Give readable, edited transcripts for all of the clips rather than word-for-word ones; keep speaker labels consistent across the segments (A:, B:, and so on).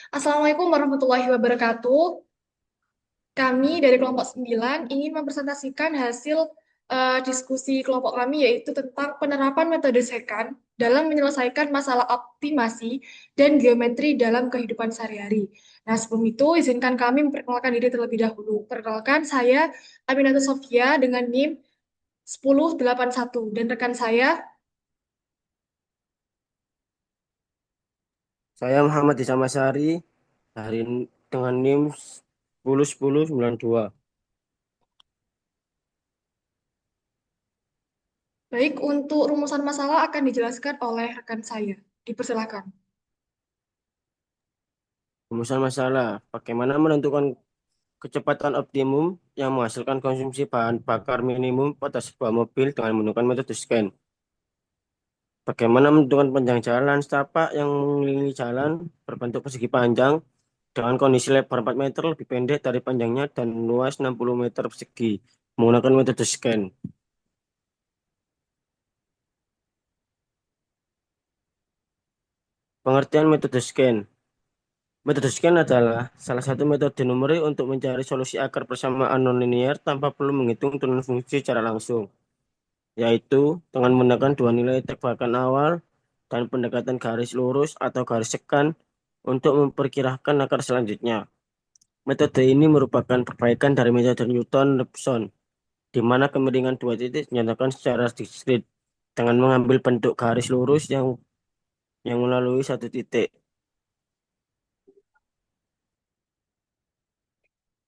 A: Assalamualaikum warahmatullahi wabarakatuh. Kami dari kelompok 9 ingin mempresentasikan hasil diskusi kelompok kami yaitu tentang penerapan metode SECAN dalam menyelesaikan masalah optimasi dan geometri dalam kehidupan sehari-hari. Nah, sebelum itu izinkan kami memperkenalkan diri terlebih dahulu. Perkenalkan saya Aminata Sofia dengan NIM 1081 dan rekan saya.
B: Saya Muhammad Isamasari dari dengan NIM 101092.
A: Baik, untuk rumusan masalah akan dijelaskan oleh rekan saya. Dipersilakan.
B: Rumusan masalah, bagaimana menentukan kecepatan optimum yang menghasilkan konsumsi bahan bakar minimum pada sebuah mobil dengan menggunakan metode scan. Bagaimana menentukan panjang jalan setapak yang mengelilingi jalan berbentuk persegi panjang dengan kondisi lebar 4 meter lebih pendek dari panjangnya dan luas 60 meter persegi menggunakan metode scan. Pengertian metode scan. Metode scan adalah salah satu metode numerik untuk mencari solusi akar persamaan nonlinear tanpa perlu menghitung turunan fungsi secara langsung, yaitu dengan menggunakan dua nilai tebakan awal dan pendekatan garis lurus atau garis sekan untuk memperkirakan akar selanjutnya. Metode ini merupakan perbaikan dari metode Newton-Raphson, di mana kemiringan dua titik dinyatakan secara diskrit dengan mengambil bentuk garis lurus yang melalui satu titik.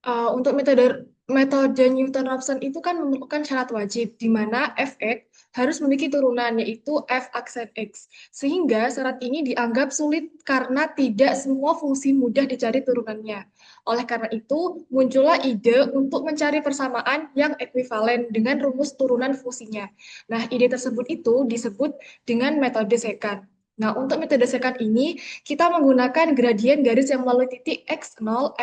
A: Untuk metode metode Newton-Raphson itu kan memerlukan syarat wajib, di mana Fx harus memiliki turunan, yaitu f aksen x. Sehingga syarat ini dianggap sulit karena tidak semua fungsi mudah dicari turunannya. Oleh karena itu, muncullah ide untuk mencari persamaan yang ekuivalen dengan rumus turunan fungsinya. Nah, ide tersebut itu disebut dengan metode secant. Nah, untuk metode secant ini, kita menggunakan gradien garis yang melalui titik x0,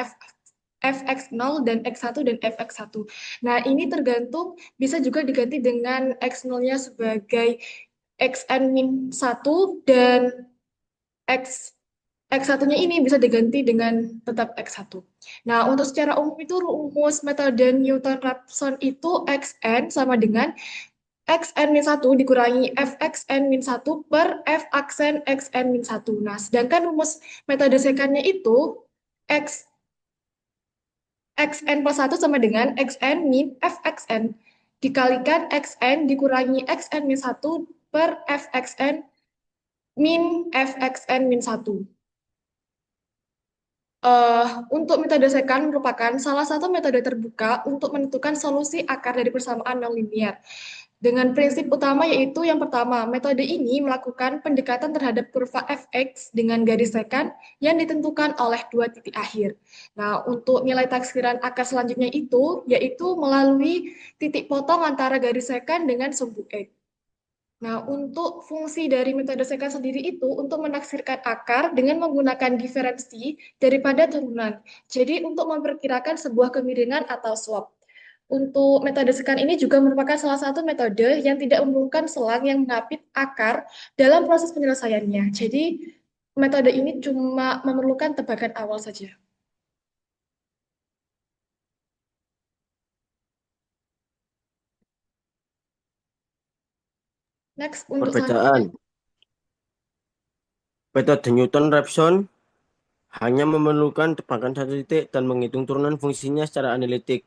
A: fx0 dan x1 dan fx1. Nah, ini tergantung bisa juga diganti dengan x0-nya sebagai xn-1 dan x X1-nya ini bisa diganti dengan tetap X1. Nah, untuk secara umum itu rumus metode Newton-Raphson itu Xn sama dengan Xn-1 dikurangi Fxn-1 per F aksen Xn-1. Nah, sedangkan rumus metode sekannya itu X Xn plus 1 sama dengan Xn min Fxn dikalikan Xn dikurangi Xn min 1 per Fxn min Fxn min 1. Untuk metode secant merupakan salah satu metode terbuka untuk menentukan solusi akar dari persamaan nonlinear. Dengan prinsip utama yaitu yang pertama, metode ini melakukan pendekatan terhadap kurva fx dengan garis secant yang ditentukan oleh dua titik akhir. Nah, untuk nilai taksiran akar selanjutnya itu yaitu melalui titik potong antara garis secant dengan sumbu x. Nah, untuk fungsi dari metode secant sendiri itu untuk menaksirkan akar dengan menggunakan diferensi daripada turunan. Jadi, untuk memperkirakan sebuah kemiringan atau slope. Untuk metode secant ini juga merupakan salah satu metode yang tidak memerlukan selang yang mengapit akar dalam proses penyelesaiannya. Jadi, metode ini cuma memerlukan tebakan awal saja. Next, untuk selanjutnya.
B: Perbedaan. Metode Newton-Raphson hanya memerlukan tebakan satu titik dan menghitung turunan fungsinya secara analitik.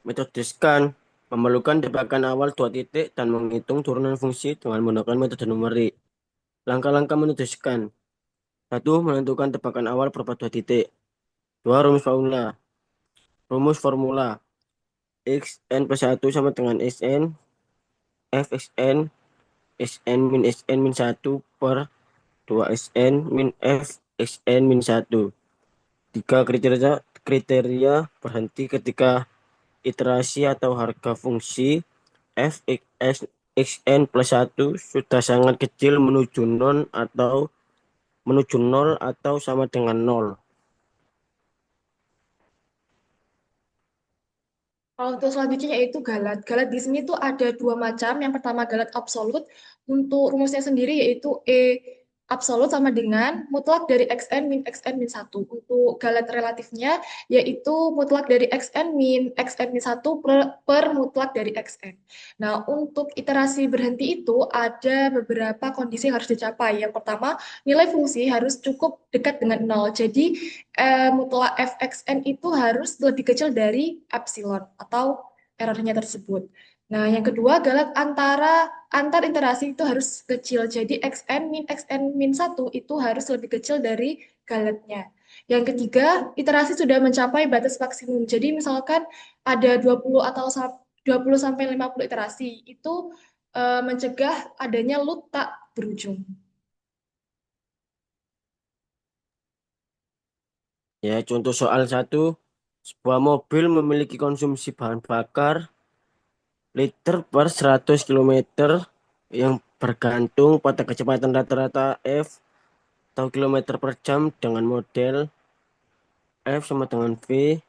B: Metode scan memerlukan tebakan awal dua titik dan menghitung turunan fungsi dengan menggunakan metode numerik. Langkah-langkah metode scan. Satu, menentukan tebakan awal berupa dua titik. Dua, rumus formula. Xn plus 1 sama dengan Sn, Fxn, Sn min Sn min 1 per 2 Sn min Fxn min 1. Tiga, kriteria berhenti ketika iterasi atau harga fungsi f x xn plus 1 sudah sangat kecil menuju nol atau sama dengan nol.
A: Kalau untuk selanjutnya yaitu galat. Galat di sini tuh ada dua macam. Yang pertama galat absolut. Untuk rumusnya sendiri yaitu E absolut sama dengan mutlak dari xn min 1. Untuk galat relatifnya yaitu mutlak dari xn min 1 per mutlak dari xn. Nah, untuk iterasi berhenti itu ada beberapa kondisi yang harus dicapai. Yang pertama, nilai fungsi harus cukup dekat dengan nol. Jadi, mutlak fxn itu harus lebih kecil dari epsilon atau errornya tersebut. Nah, yang kedua, galat antar iterasi itu harus kecil. Jadi xn min 1 itu harus lebih kecil dari galatnya. Yang ketiga, iterasi sudah mencapai batas maksimum. Jadi misalkan ada 20 atau 20 sampai 50 iterasi, itu mencegah adanya loop tak berujung.
B: Ya, contoh soal satu, sebuah mobil memiliki konsumsi bahan bakar liter per 100 kilometer yang bergantung pada kecepatan rata-rata F atau kilometer per jam dengan model F sama dengan V,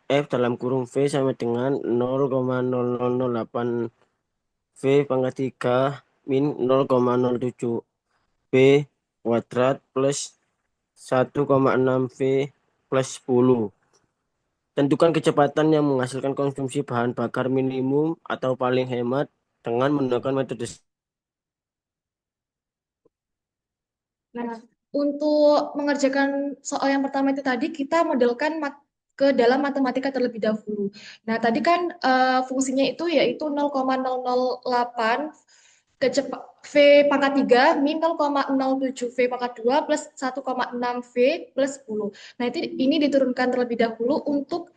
B: F dalam kurung V sama dengan 0,0008 V pangkat 3 min 0,07 V kuadrat plus 1,6 V plus 10. Tentukan kecepatan yang menghasilkan konsumsi bahan bakar minimum atau paling hemat dengan menggunakan metode.
A: Nah, untuk mengerjakan soal yang pertama itu tadi, kita modelkan ke dalam matematika terlebih dahulu. Nah, tadi kan fungsinya itu yaitu 0,008 V pangkat 3 min 0,07 V pangkat 2 plus 1,6 V plus 10. Nah, ini diturunkan terlebih dahulu untuk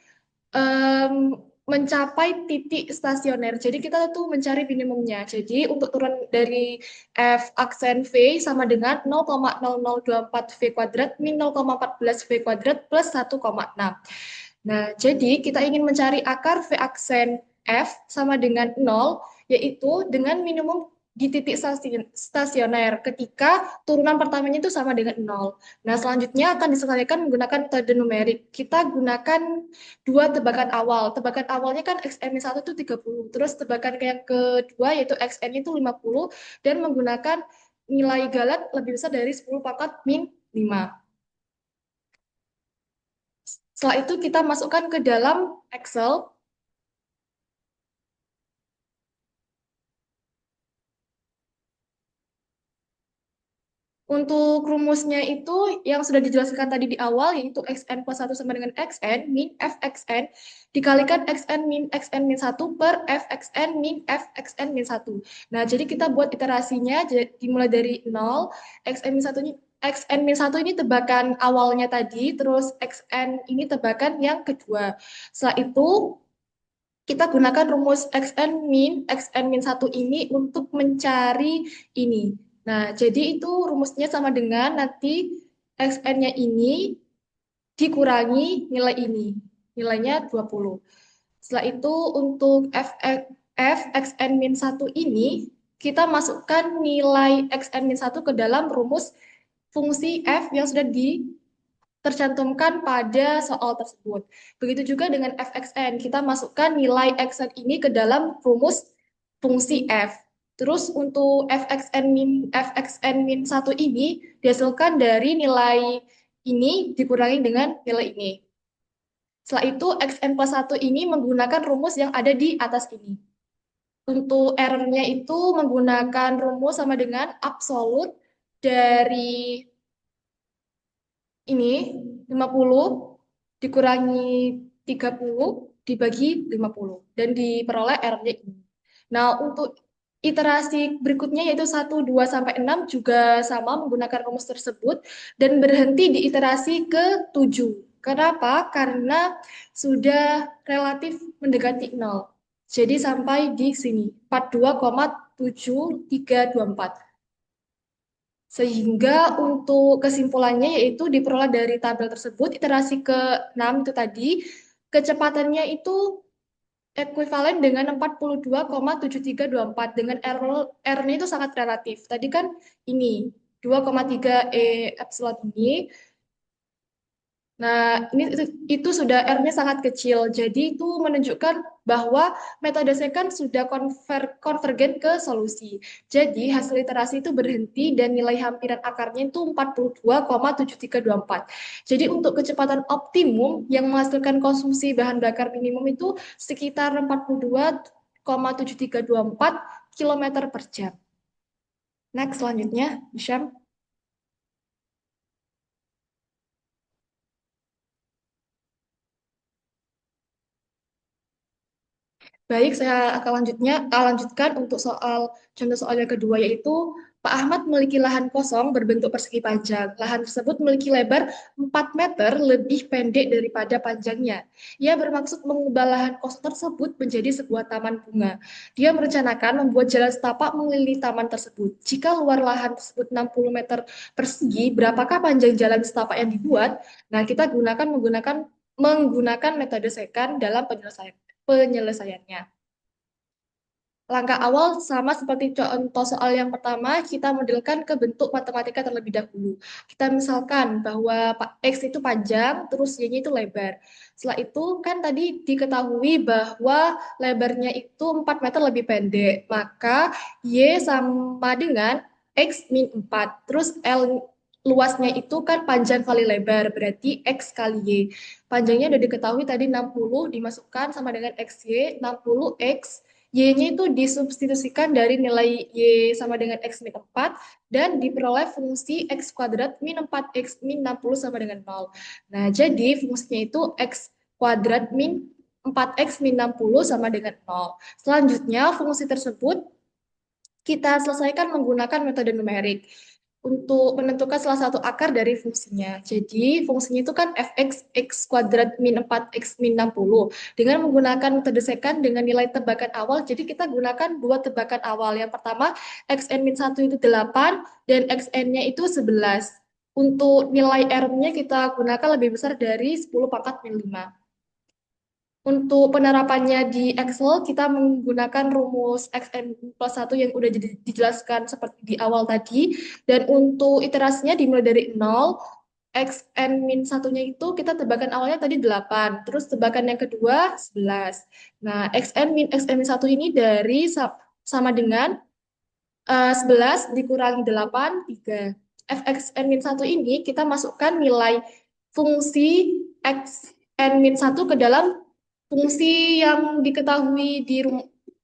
A: mencapai titik stasioner. Jadi kita tuh mencari minimumnya. Jadi untuk turun dari F aksen V sama dengan 0,0024 V kuadrat min 0,14 V kuadrat plus 1,6. Nah, jadi kita ingin mencari akar V aksen F sama dengan 0, yaitu dengan minimum di titik stasioner ketika turunan pertamanya itu sama dengan 0. Nah, selanjutnya akan diselesaikan menggunakan metode numerik. Kita gunakan dua tebakan awal. Tebakan awalnya kan XN-1 itu 30. Terus tebakan yang kedua yaitu XN itu 50 dan menggunakan nilai galat lebih besar dari 10 pangkat min 5. Setelah itu kita masukkan ke dalam Excel. Untuk rumusnya itu yang sudah dijelaskan tadi di awal, yaitu xn plus 1 sama dengan xn min fxn dikalikan xn min 1 per fxn min fxn min 1. Nah, jadi kita buat iterasinya dimulai dari 0, xn min 1 ini xn min 1 ini tebakan awalnya tadi, terus xn ini tebakan yang kedua. Setelah itu kita gunakan rumus xn min 1 ini untuk mencari ini. Nah, jadi itu rumusnya sama dengan nanti xn-nya ini dikurangi nilai ini. Nilainya 20. Setelah itu untuk f xn min 1 ini, kita masukkan nilai xn min 1 ke dalam rumus fungsi f yang sudah tercantumkan pada soal tersebut. Begitu juga dengan fxn, kita masukkan nilai xn ini ke dalam rumus fungsi f. Terus untuk fxn min 1 ini dihasilkan dari nilai ini dikurangi dengan nilai ini. Setelah itu xn plus 1 ini menggunakan rumus yang ada di atas ini. Untuk errornya itu menggunakan rumus sama dengan absolut dari ini 50 dikurangi 30 dibagi 50 dan diperoleh R-nya ini. Nah, untuk iterasi berikutnya yaitu 1, 2, sampai 6 juga sama menggunakan rumus tersebut dan berhenti di iterasi ke-7. Kenapa? Karena sudah relatif mendekati 0. Jadi sampai di sini, 42,7324. Sehingga untuk kesimpulannya yaitu diperoleh dari tabel tersebut, iterasi ke-6 itu tadi, kecepatannya itu ekuivalen dengan 42,7324 dengan R-nya itu sangat relatif. Tadi kan ini 2,3 E epsilon ini Nah, itu sudah R-nya sangat kecil. Jadi itu menunjukkan bahwa metode second sudah konvergen ke solusi. Jadi hasil iterasi itu berhenti dan nilai hampiran akarnya itu 42,7324. Jadi untuk kecepatan optimum yang menghasilkan konsumsi bahan bakar minimum itu sekitar 42,7324 km per jam. Next, selanjutnya, Syam. Baik, saya akan lanjutkan untuk contoh soal yang kedua, yaitu Pak Ahmad memiliki lahan kosong berbentuk persegi panjang. Lahan tersebut memiliki lebar 4 meter lebih pendek daripada panjangnya. Ia bermaksud mengubah lahan kosong tersebut menjadi sebuah taman bunga. Dia merencanakan membuat jalan setapak mengelilingi taman tersebut. Jika luar lahan tersebut 60 meter persegi, berapakah panjang jalan setapak yang dibuat? Nah, kita menggunakan metode secant dalam penyelesaiannya. Langkah awal sama seperti contoh soal yang pertama, kita modelkan ke bentuk matematika terlebih dahulu. Kita misalkan bahwa X itu panjang, terus Y-nya itu lebar. Setelah itu kan tadi diketahui bahwa lebarnya itu 4 meter lebih pendek. Maka Y sama dengan X min 4. Terus L luasnya itu kan panjang kali lebar, berarti X kali Y. Panjangnya udah diketahui tadi 60, dimasukkan sama dengan XY, 60X. Y-nya itu disubstitusikan dari nilai Y sama dengan X min 4 dan diperoleh fungsi X kuadrat min 4X min 60 sama dengan 0. Nah, jadi fungsinya itu X kuadrat min 4X min 60 sama dengan 0. Selanjutnya, fungsi tersebut kita selesaikan menggunakan metode numerik untuk menentukan salah satu akar dari fungsinya. Jadi fungsinya itu kan fx x kuadrat min 4x min 60. Dengan menggunakan metode secant dengan nilai tebakan awal, jadi kita gunakan dua tebakan awal. Yang pertama, xn min 1 itu 8 dan xn-nya itu 11. Untuk nilai R-nya kita gunakan lebih besar dari 10 pangkat min 5. Untuk penerapannya di Excel, kita menggunakan rumus XN plus 1 yang udah dijelaskan seperti di awal tadi. Dan untuk iterasinya dimulai dari 0, XN min satunya itu kita tebakan awalnya tadi 8. Terus tebakan yang kedua 11. Nah, XN min 1 ini sama dengan 11 dikurangi 8, 3. Fxn min 1 ini kita masukkan nilai fungsi xn min 1 ke dalam fungsi yang diketahui di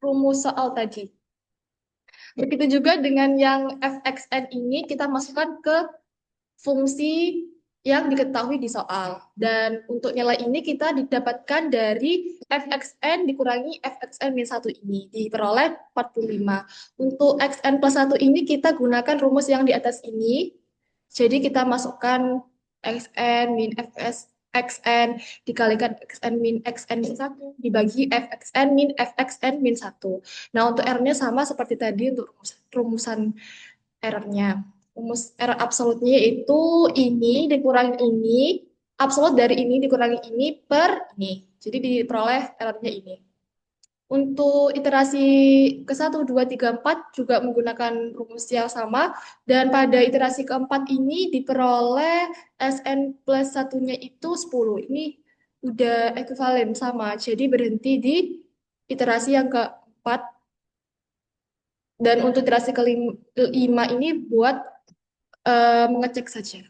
A: rumus soal tadi. Begitu juga dengan yang fxn ini kita masukkan ke fungsi yang diketahui di soal. Dan untuk nilai ini kita didapatkan dari fxn dikurangi fxn min 1 ini, diperoleh 45. Untuk xn plus 1 ini kita gunakan rumus yang di atas ini. Jadi kita masukkan xn min xn dikalikan xn min 1 dibagi fxn min 1. Nah, untuk R-nya sama seperti tadi untuk rumusan R-nya. Rumus R absolutnya yaitu ini dikurangi ini, absolut dari ini dikurangi ini per ini. Jadi diperoleh R-nya ini. Untuk iterasi ke-1, 2, 3, 4 juga menggunakan rumus yang sama. Dan pada iterasi keempat ini diperoleh Sn plus satunya itu 10. Ini udah ekuivalen sama. Jadi berhenti di iterasi yang keempat. Dan untuk iterasi kelima ini buat mengecek saja.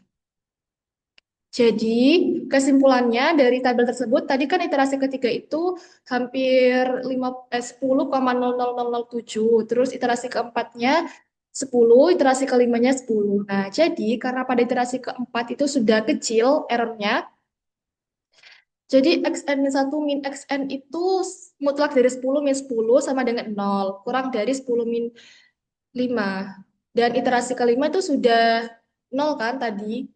A: Jadi, kesimpulannya dari tabel tersebut, tadi kan iterasi ketiga itu hampir 10,00007. Terus iterasi keempatnya 10, iterasi kelimanya 10. Nah, jadi karena pada iterasi keempat itu sudah kecil errornya, jadi xn min 1 min xn itu mutlak dari 10 min 10 sama dengan 0. Kurang dari 10 min 5. Dan iterasi kelima itu sudah 0 kan tadi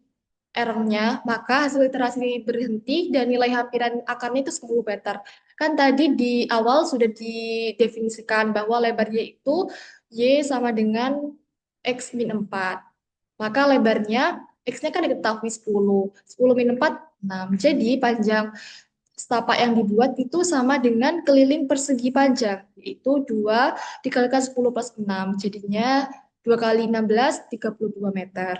A: errornya, maka hasil iterasi berhenti dan nilai hampiran akarnya itu 10 meter. Kan tadi di awal sudah didefinisikan bahwa lebarnya itu Y sama dengan X min 4. Maka lebarnya X-nya kan diketahui 10. 10 min 4, 6. Jadi panjang setapak yang dibuat itu sama dengan keliling persegi panjang, yaitu 2 dikalikan 10 plus 6. Jadinya 2 kali 16, 32 meter.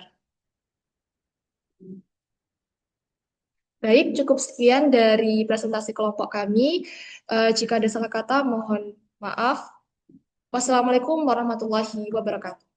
A: Baik, cukup sekian dari presentasi kelompok kami. Jika ada salah kata, mohon maaf. Wassalamualaikum warahmatullahi wabarakatuh.